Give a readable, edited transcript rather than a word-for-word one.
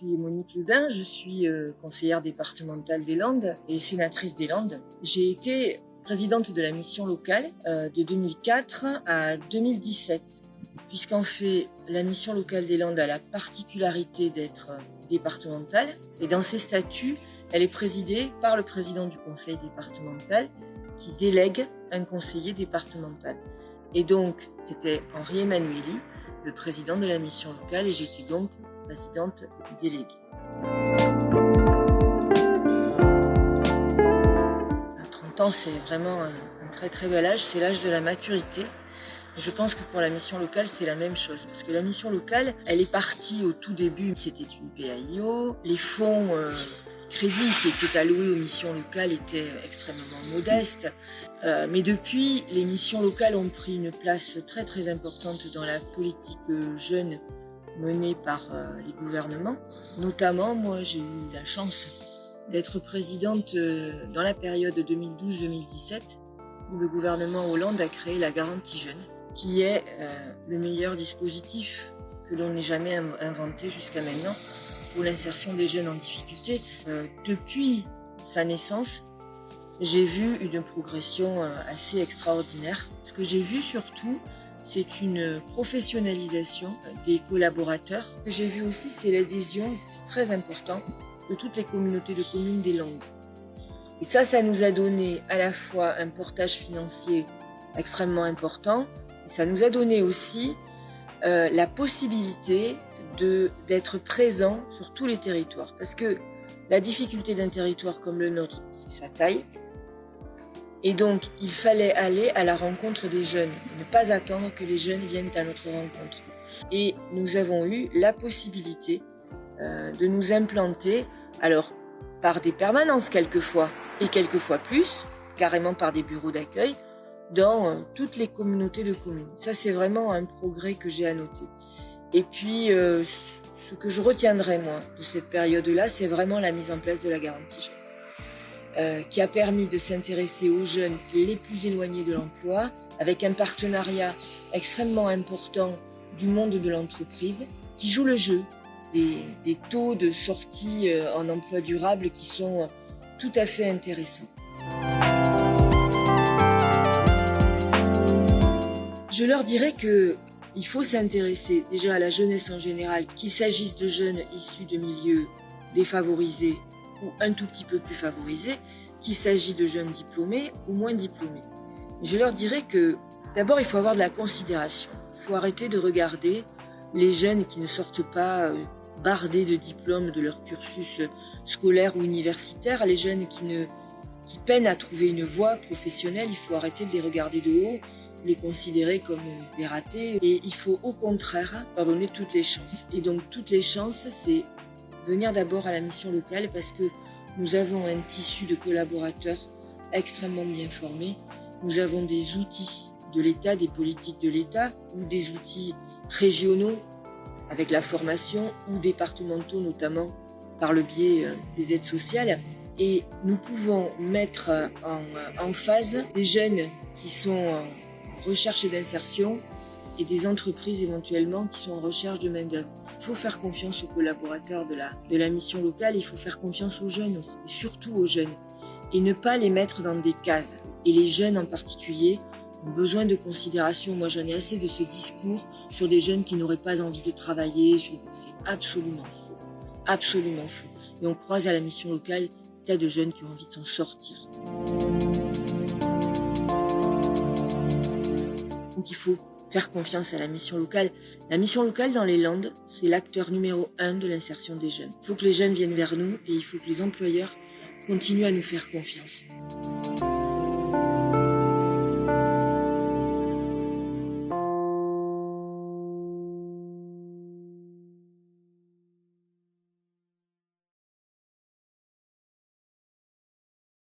suis Monique Lubin, je suis conseillère départementale des Landes et sénatrice des Landes. J'ai été présidente de la mission locale de 2004 à 2017, puisqu'en fait, la mission locale des Landes a la particularité d'être départementale et dans ses statuts, elle est présidée par le président du conseil départemental qui délègue un conseiller départemental. Et donc, c'était Henri Emmanuelli, le président de la mission locale, et j'étais donc présidente déléguée. 30 ans, c'est vraiment un très très bel âge, c'est l'âge de la maturité. Et je pense que pour la mission locale, c'est la même chose, parce que la mission locale, elle est partie au tout début, c'était une PAIO, les fonds crédits qui étaient alloués aux missions locales étaient extrêmement modestes, mais depuis, les missions locales ont pris une place très très importante dans la politique jeune menée par les gouvernements. Notamment, moi j'ai eu la chance d'être présidente dans la période 2012-2017 où le gouvernement Hollande a créé la garantie jeune, qui est le meilleur dispositif que l'on ait jamais inventé jusqu'à maintenant pour l'insertion des jeunes en difficulté. Depuis sa naissance, j'ai vu une progression assez extraordinaire. Ce que j'ai vu surtout, c'est une professionnalisation des collaborateurs. Ce que j'ai vu aussi, c'est l'adhésion, et c'est très important, de toutes les communautés de communes des Landes. Et ça nous a donné à la fois un portage financier extrêmement important, et ça nous a donné aussi la possibilité d'être présent sur tous les territoires. Parce que la difficulté d'un territoire comme le nôtre, c'est sa taille. Et donc, il fallait aller à la rencontre des jeunes, ne pas attendre que les jeunes viennent à notre rencontre. Et nous avons eu la possibilité de nous implanter, alors par des permanences quelquefois, et quelquefois plus, carrément par des bureaux d'accueil, dans toutes les communautés de communes. Ça, c'est vraiment un progrès que j'ai à noter. Et puis, ce que je retiendrai, moi, de cette période-là, c'est vraiment la mise en place de la garantie jeune, qui a permis de s'intéresser aux jeunes les plus éloignés de l'emploi, avec un partenariat extrêmement important du monde de l'entreprise, qui joue le jeu des taux de sortie en emploi durable qui sont tout à fait intéressants. Je leur dirais qu'il faut s'intéresser déjà à la jeunesse en général, qu'il s'agisse de jeunes issus de milieux défavorisés ou un tout petit peu plus favorisés, qu'il s'agit de jeunes diplômés ou moins diplômés. Je leur dirais que d'abord il faut avoir de la considération. Il faut arrêter de regarder les jeunes qui ne sortent pas bardés de diplômes de leur cursus scolaire ou universitaire, les jeunes qui peinent à trouver une voie professionnelle. Il faut arrêter de les regarder de haut, les considérer comme des ratés, et il faut au contraire leur donner toutes les chances. Et donc toutes les chances, c'est venir d'abord à la mission locale, parce que nous avons un tissu de collaborateurs extrêmement bien formés. Nous avons des outils de l'État, des politiques de l'État, ou des outils régionaux avec la formation, ou départementaux notamment par le biais des aides sociales. Et nous pouvons mettre en phase des jeunes qui sont en recherche d'insertion et des entreprises éventuellement qui sont en recherche de main-d'œuvre. Il faut faire confiance aux collaborateurs de la mission locale, il faut faire confiance aux jeunes aussi, et surtout aux jeunes, et ne pas les mettre dans des cases. Et les jeunes en particulier ont besoin de considération. Moi, j'en ai assez de ce discours sur des jeunes qui n'auraient pas envie de travailler. C'est absolument faux, absolument faux. Et on croise à la mission locale des tas de jeunes qui ont envie de s'en sortir. Donc il faut faire confiance à la mission locale. La mission locale dans les Landes, c'est l'acteur numéro 1 de l'insertion des jeunes. Il faut que les jeunes viennent vers nous et il faut que les employeurs continuent à nous faire confiance.